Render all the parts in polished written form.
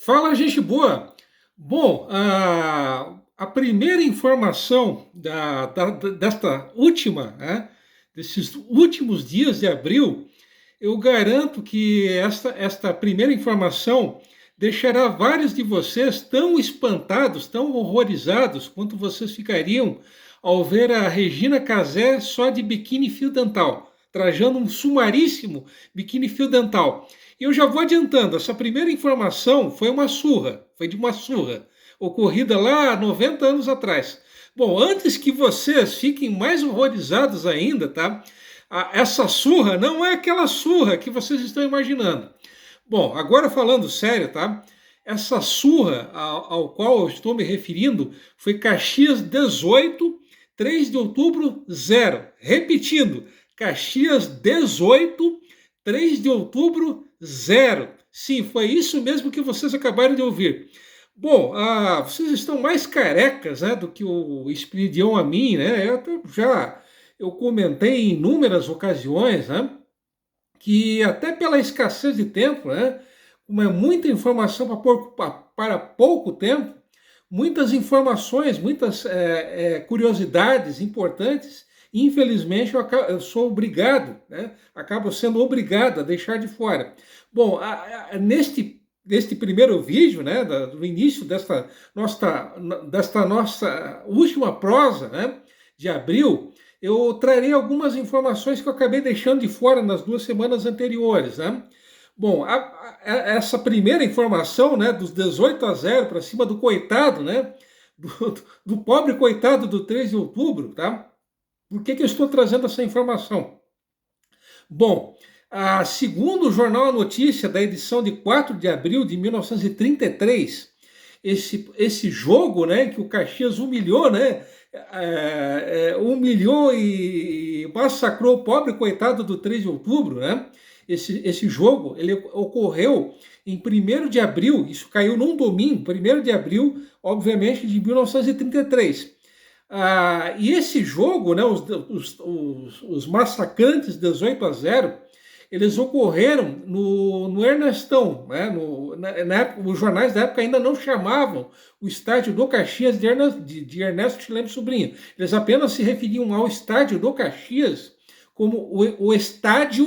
Fala, gente boa! Bom, a primeira informação desta última, né, desses últimos dias de abril, eu garanto que esta primeira informação deixará vários de vocês tão espantados, tão horrorizados, quanto vocês ficariam ao ver a Regina Casé só de biquíni fio dental, trajando um sumaríssimo biquíni fio dental. E eu já vou adiantando, essa primeira informação foi uma surra, foi de uma surra, ocorrida lá há 90 anos atrás. Bom, antes que vocês fiquem mais horrorizados ainda, tá? Essa surra não é aquela surra que vocês estão imaginando. Bom, agora falando sério, tá? Essa surra ao qual eu estou me referindo foi Caxias 18, 3 de outubro, 0. Repetindo, Caxias 18, 3 de outubro, 0. Sim, foi isso mesmo que vocês acabaram de ouvir. Bom, vocês estão mais carecas, né, do que o Espiridião a mim, né? Eu comentei em inúmeras ocasiões, né, que até pela escassez de tempo, né, como é muita informação para pouco tempo, muitas informações, muitas curiosidades importantes, infelizmente eu sou obrigado, né, acabo sendo obrigado a deixar de fora. Bom, neste primeiro vídeo, né, do início desta nossa última prosa, né, de abril, eu trarei algumas informações que eu acabei deixando de fora nas 2 semanas anteriores, né? Bom, essa primeira informação, né, dos 18-0 para cima do coitado, né, do pobre coitado do 3 de outubro, tá? Por que eu estou trazendo essa informação? Bom, segundo o Jornal A Notícia, da edição de 4 de abril de 1933, esse jogo, né, que o Caxias humilhou, né, humilhou e massacrou o pobre coitado do 3 de outubro, né? Esse jogo ele ocorreu em 1º de abril, isso caiu num domingo, 1º de abril, obviamente, de 1933. E esse jogo, né, os massacrantes 18-0, eles ocorreram no Ernestão. Né, na época, os jornais da época ainda não chamavam o estádio do Caxias de Ernesto Chileno Sobrinho. Eles apenas se referiam ao estádio do Caxias como o estádio,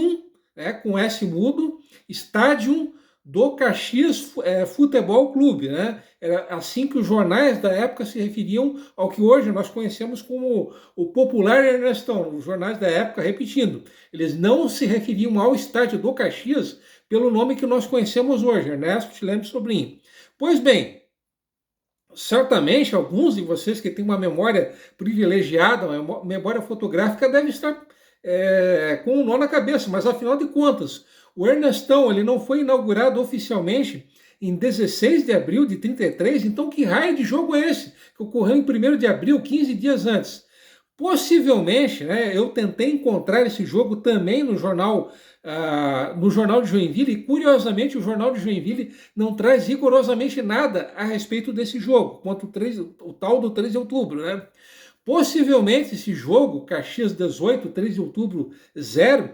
né, com S mudo, estádio do Caxias Futebol Clube, né? Era assim que os jornais da época se referiam ao que hoje nós conhecemos como o popular Ernestão. Os jornais da época, repetindo, eles não se referiam ao estádio do Caxias pelo nome que nós conhecemos hoje, Ernesto Chileno Sobrinho. Pois bem, certamente alguns de vocês que têm uma memória privilegiada, uma memória fotográfica, devem estar com um nó na cabeça, mas afinal de contas, o Ernestão ele não foi inaugurado oficialmente em 16 de abril de 33, então que raio de jogo é esse? Que ocorreu em 1º de abril, 15 dias antes. Possivelmente, né, eu tentei encontrar esse jogo também no jornal de Joinville, e curiosamente o jornal de Joinville não traz rigorosamente nada a respeito desse jogo, quanto o tal do 3 de outubro, né? Possivelmente esse jogo, Caxias 18, 3 de outubro 0,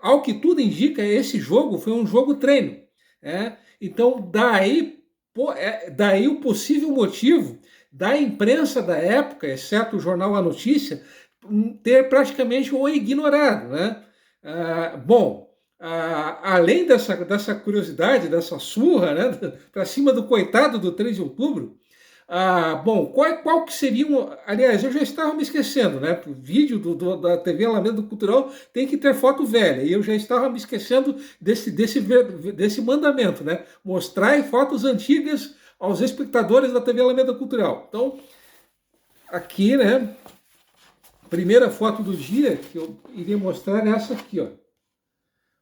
ao que tudo indica, esse jogo foi um jogo treino. Então, daí o possível motivo da imprensa da época, exceto o jornal A Notícia, ter praticamente o ignorado. Né? Além dessa curiosidade, dessa surra, né, para cima do coitado do 3 de outubro, qual que seriam... Aliás, eu já estava me esquecendo, né? O vídeo da TV Alameda Cultural tem que ter foto velha, e eu já estava me esquecendo desse mandamento, né? Mostrar fotos antigas aos espectadores da TV Alameda Cultural. Então, aqui, né? A primeira foto do dia que eu iria mostrar é essa aqui, ó.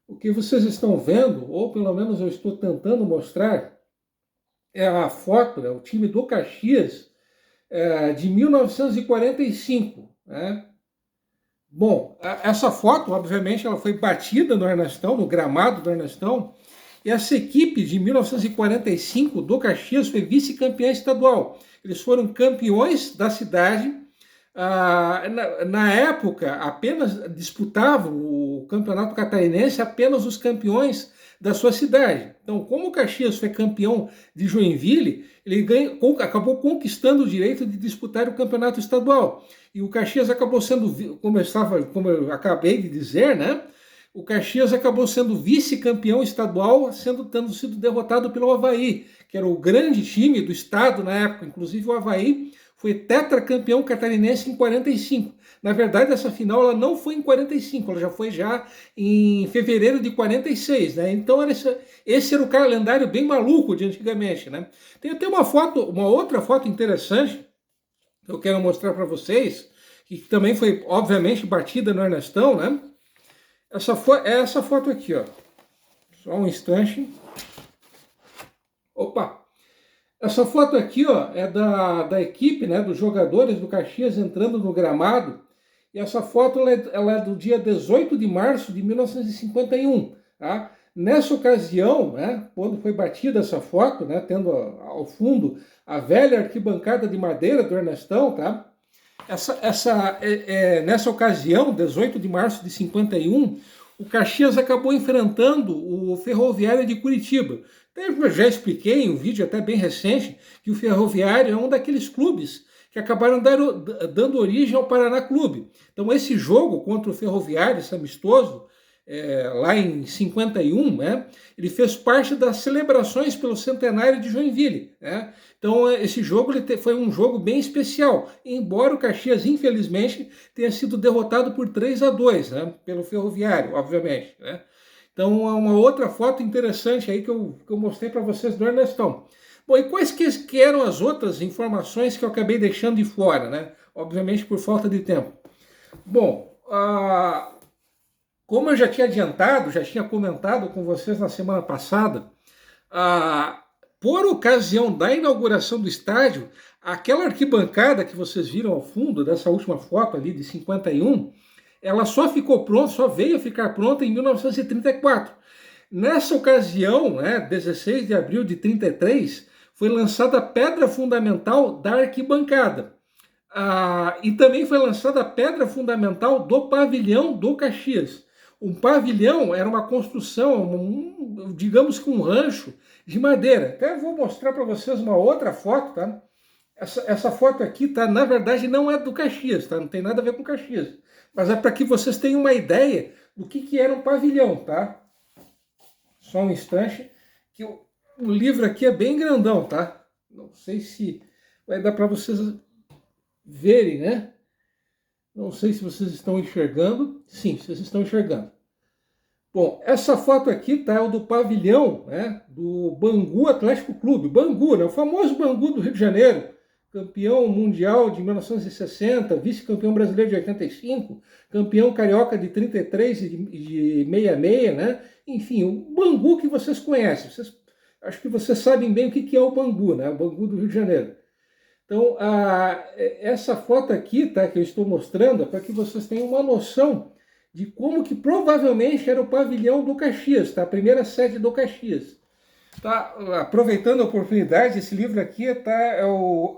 O que vocês estão vendo, ou pelo menos eu estou tentando mostrar, é a foto, né, o time do Caxias de 1945. Né? Bom, essa foto, obviamente, ela foi batida no Ernestão, no gramado do Ernestão, e essa equipe de 1945 do Caxias foi vice-campeã estadual. Eles foram campeões da cidade. Na época, apenas disputavam o campeonato catarinense apenas os campeões da sua cidade. Então, como o Caxias foi campeão de Joinville, ele acabou conquistando o direito de disputar o campeonato estadual. E o Caxias acabou sendo, como eu acabei de dizer, né? O Caxias acabou sendo vice-campeão estadual, tendo sido derrotado pelo Avaí, que era o grande time do estado na época. Inclusive o Avaí foi tetracampeão catarinense em 45. Na verdade, essa final ela não foi em 45, ela já foi em fevereiro de 46, né? Então esse era o calendário bem maluco de antigamente, né? Tem até uma outra foto interessante que eu quero mostrar para vocês, que também foi obviamente batida no Ernestão, né? É essa foto aqui, ó. Só um instante. Opa! Essa foto aqui, ó, é da equipe, né, dos jogadores do Caxias entrando no gramado. E essa foto ela é do dia 18 de março de 1951. Tá? Nessa ocasião, né, quando foi batida essa foto, né, tendo ao fundo a velha arquibancada de madeira do Ernestão, tá? Nessa ocasião, 18 de março de 51, o Caxias acabou enfrentando o Ferroviário de Curitiba. Eu já expliquei em um vídeo até bem recente que o Ferroviário é um daqueles clubes que acabaram dando origem ao Paraná Clube. Então esse jogo contra o Ferroviário, esse amistoso, lá em 51, né, ele fez parte das celebrações pelo centenário de Joinville. Né? Então esse jogo foi um jogo bem especial, embora o Caxias, infelizmente, tenha sido derrotado por 3-2, né, pelo Ferroviário, obviamente. Né? Então, uma outra foto interessante aí que eu mostrei para vocês do Ernestão. Bom, e quais que eram as outras informações que eu acabei deixando de fora, né? Obviamente por falta de tempo. Bom, como eu já tinha adiantado, já tinha comentado com vocês na semana passada, por ocasião da inauguração do estádio, aquela arquibancada que vocês viram ao fundo dessa última foto ali de 51, ela só veio a ficar pronta em 1934. Nessa ocasião, né, 16 de abril de 33, foi lançada a pedra fundamental da arquibancada. E também foi lançada a pedra fundamental do pavilhão do Caxias. Um pavilhão era uma construção, digamos que um rancho de madeira. Até vou mostrar para vocês uma outra foto, tá? Essa foto aqui, tá? Na verdade, não é do Caxias, tá? Não tem nada a ver com Caxias. Mas é para que vocês tenham uma ideia do que era um pavilhão, tá? Só um instante, que o livro aqui é bem grandão, tá? Não sei se vai dar para vocês verem, né? Não sei se vocês estão enxergando. Sim, vocês estão enxergando. Bom, essa foto aqui, tá? É o do pavilhão, né? Do Bangu Atlético Clube. Bangu, né? O famoso Bangu do Rio de Janeiro. Campeão mundial de 1960, vice-campeão brasileiro de 85, campeão carioca de 33 e de 66, né? Enfim, o Bangu que vocês conhecem. Acho que vocês sabem bem o que é o Bangu, né? O Bangu do Rio de Janeiro. Então, essa foto aqui, tá, que eu estou mostrando, é para que vocês tenham uma noção de como que provavelmente era o pavilhão do Caxias, tá? A primeira sede do Caxias. Tá, aproveitando a oportunidade, esse livro aqui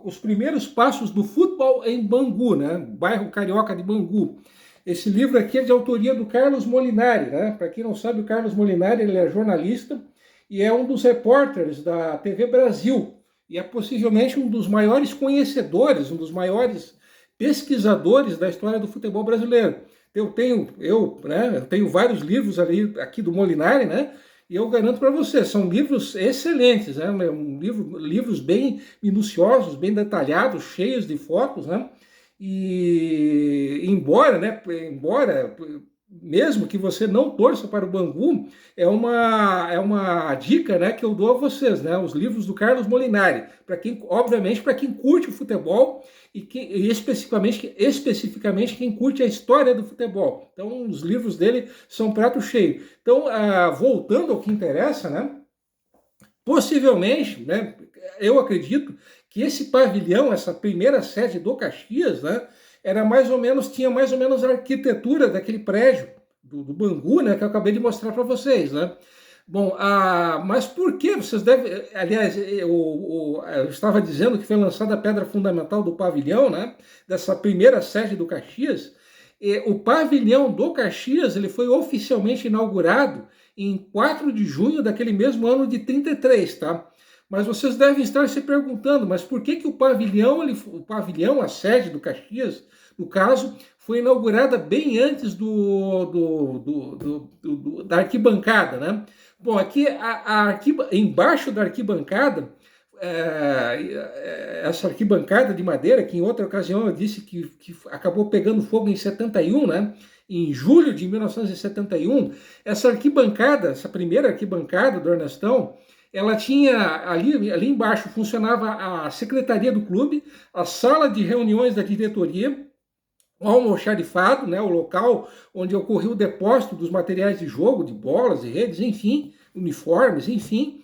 os primeiros passos do futebol em Bangu, né? Bairro carioca de Bangu. Esse livro aqui é de autoria do Carlos Molinari, né? Para quem não sabe, o Carlos Molinari ele é jornalista e é um dos repórteres da TV Brasil e é possivelmente um dos maiores conhecedores, um dos maiores pesquisadores da história do futebol brasileiro. Eu tenho vários livros aqui do Molinari, né? E eu garanto para você, são livros excelentes, né? Livros bem minuciosos, bem detalhados, cheios de fotos, né? E embora mesmo que você não torça para o Bangu, é uma dica, né, que eu dou a vocês, né? Os livros do Carlos Molinari, obviamente para quem curte o futebol e especificamente quem curte a história do futebol. Então, os livros dele são prato cheio. Então, voltando ao que interessa, né? Possivelmente, né, eu acredito que esse pavilhão, essa primeira sede do Caxias, né, tinha mais ou menos a arquitetura daquele prédio do Bangu, né, que eu acabei de mostrar para vocês, né? Bom, mas por que vocês devem... Aliás, eu estava dizendo que foi lançada a pedra fundamental do pavilhão, né, dessa primeira sede do Caxias. O pavilhão do Caxias ele foi oficialmente inaugurado em 4 de junho daquele mesmo ano de 33, tá? Mas vocês devem estar se perguntando, mas por que que o pavilhão, a sede do Caxias, no caso, foi inaugurada bem antes da arquibancada, né? Bom, aqui embaixo da arquibancada, essa arquibancada de madeira, que em outra ocasião eu disse que acabou pegando fogo em 71, né? Em julho de 1971, essa primeira arquibancada do Ernestão, ela tinha ali embaixo funcionava a secretaria do clube, a sala de reuniões da diretoria, o almoxarifado, né, o local onde ocorreu o depósito dos materiais de jogo, de bolas e redes, enfim, uniformes, enfim,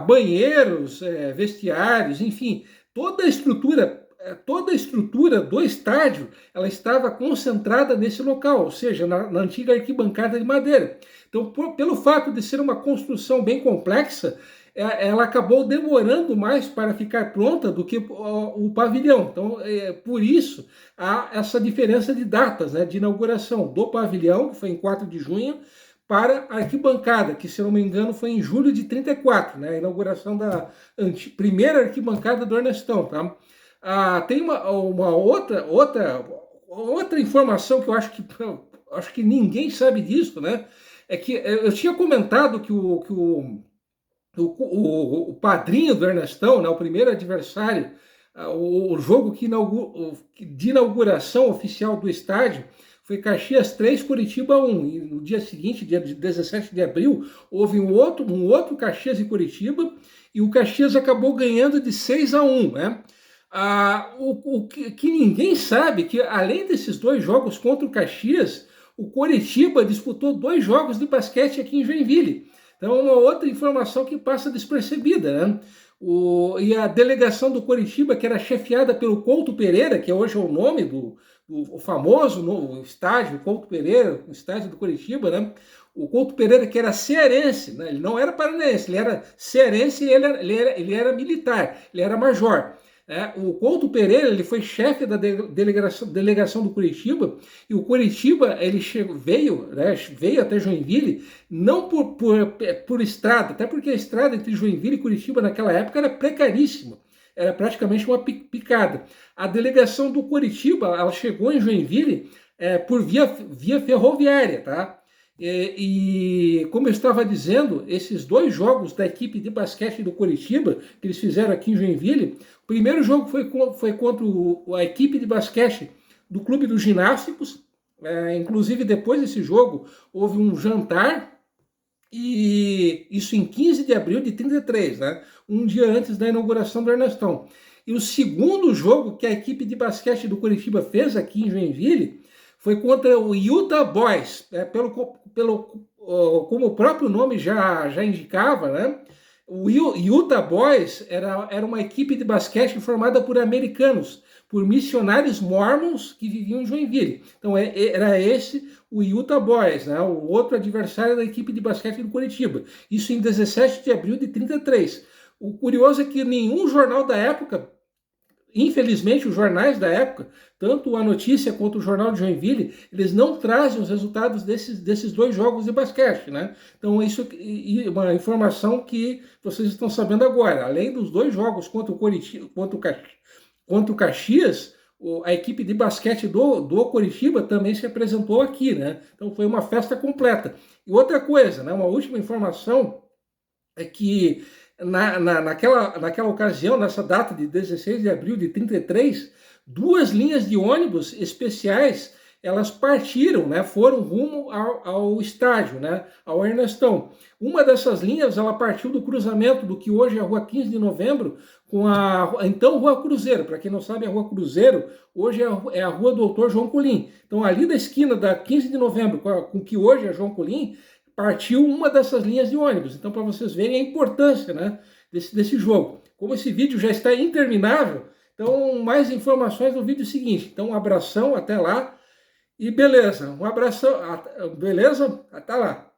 banheiros, vestiários, enfim, toda a estrutura do estádio, ela estava concentrada nesse local, ou seja, na antiga arquibancada de madeira. Então, pelo fato de ser uma construção bem complexa, ela acabou demorando mais para ficar pronta do que o pavilhão. Então, por isso, há essa diferença de datas, né, de inauguração do pavilhão, que foi em 4 de junho, para a arquibancada, que, se não me engano, foi em julho de 34, né, a inauguração da primeira arquibancada do Ernestão. Tá? Tem uma outra informação que eu acho que ninguém sabe disso, né? É que eu tinha comentado que o padrinho do Ernestão, né, o primeiro adversário, o jogo de inauguração oficial do estádio foi Caxias 3, Curitiba 1. E no dia seguinte, dia 17 de abril, houve um outro Caxias e Curitiba, e o Caxias acabou ganhando de 6-1, né? O que ninguém sabe que, além desses dois jogos contra o Caxias, o Coritiba disputou 2 jogos de basquete aqui em Joinville. Então, é uma outra informação que passa despercebida, né? E a delegação do Coritiba, que era chefiada pelo Couto Pereira, que hoje é o nome do famoso novo estádio, Couto Pereira, o estádio do Coritiba, né? O Couto Pereira, que era cearense, né? Ele não era paranaense, ele era cearense e ele era militar, ele era major. O Couto Pereira, ele foi chefe da delegação do Curitiba, e o Curitiba ele veio até Joinville, não por estrada, até porque a estrada entre Joinville e Curitiba naquela época era precaríssima, era praticamente uma picada. A delegação do Curitiba, ela chegou em Joinville por via ferroviária, tá? E como eu estava dizendo, esses 2 jogos da equipe de basquete do Coritiba, que eles fizeram aqui em Joinville, o primeiro jogo foi contra a equipe de basquete do Clube dos Ginásticos. Inclusive, depois desse jogo, houve um jantar, e isso em 15 de abril de 33, né? Um dia antes da inauguração do Ernestão. E o segundo jogo que a equipe de basquete do Coritiba fez aqui em Joinville foi contra o Utah Boys, como o próprio nome já indicava, né? O Utah Boys era uma equipe de basquete formada por americanos, por missionários mormons que viviam em Joinville. Então era esse o Utah Boys, né? O outro adversário da equipe de basquete do Curitiba. Isso em 17 de abril de 33. O curioso é que nenhum jornal da época, infelizmente, os jornais da época, tanto a Notícia quanto o Jornal de Joinville, eles não trazem os resultados desses 2 jogos de basquete, né? Então, isso é uma informação que vocês estão sabendo agora. Além dos 2 jogos contra o Caxias, a equipe de basquete do Coritiba também se apresentou aqui, né? Então, foi uma festa completa. E outra coisa, né? Uma última informação é que naquela ocasião, nessa data de 16 de abril de 33, 2 linhas de ônibus especiais, elas partiram, né, foram rumo ao estádio, né, ao Ernestão. Uma dessas linhas, ela partiu do cruzamento do que hoje é a Rua 15 de Novembro, com então Rua Cruzeiro. Para quem não sabe, a Rua Cruzeiro hoje é a Rua Doutor João Colim. Então, ali da esquina da 15 de Novembro, com que hoje é João Colim, partiu uma dessas linhas de ônibus. Então, para vocês verem a importância, né, desse jogo. Como esse vídeo já está interminável, então mais informações no vídeo seguinte. Então, um abração, até lá, e beleza. Um abração, beleza? Até lá.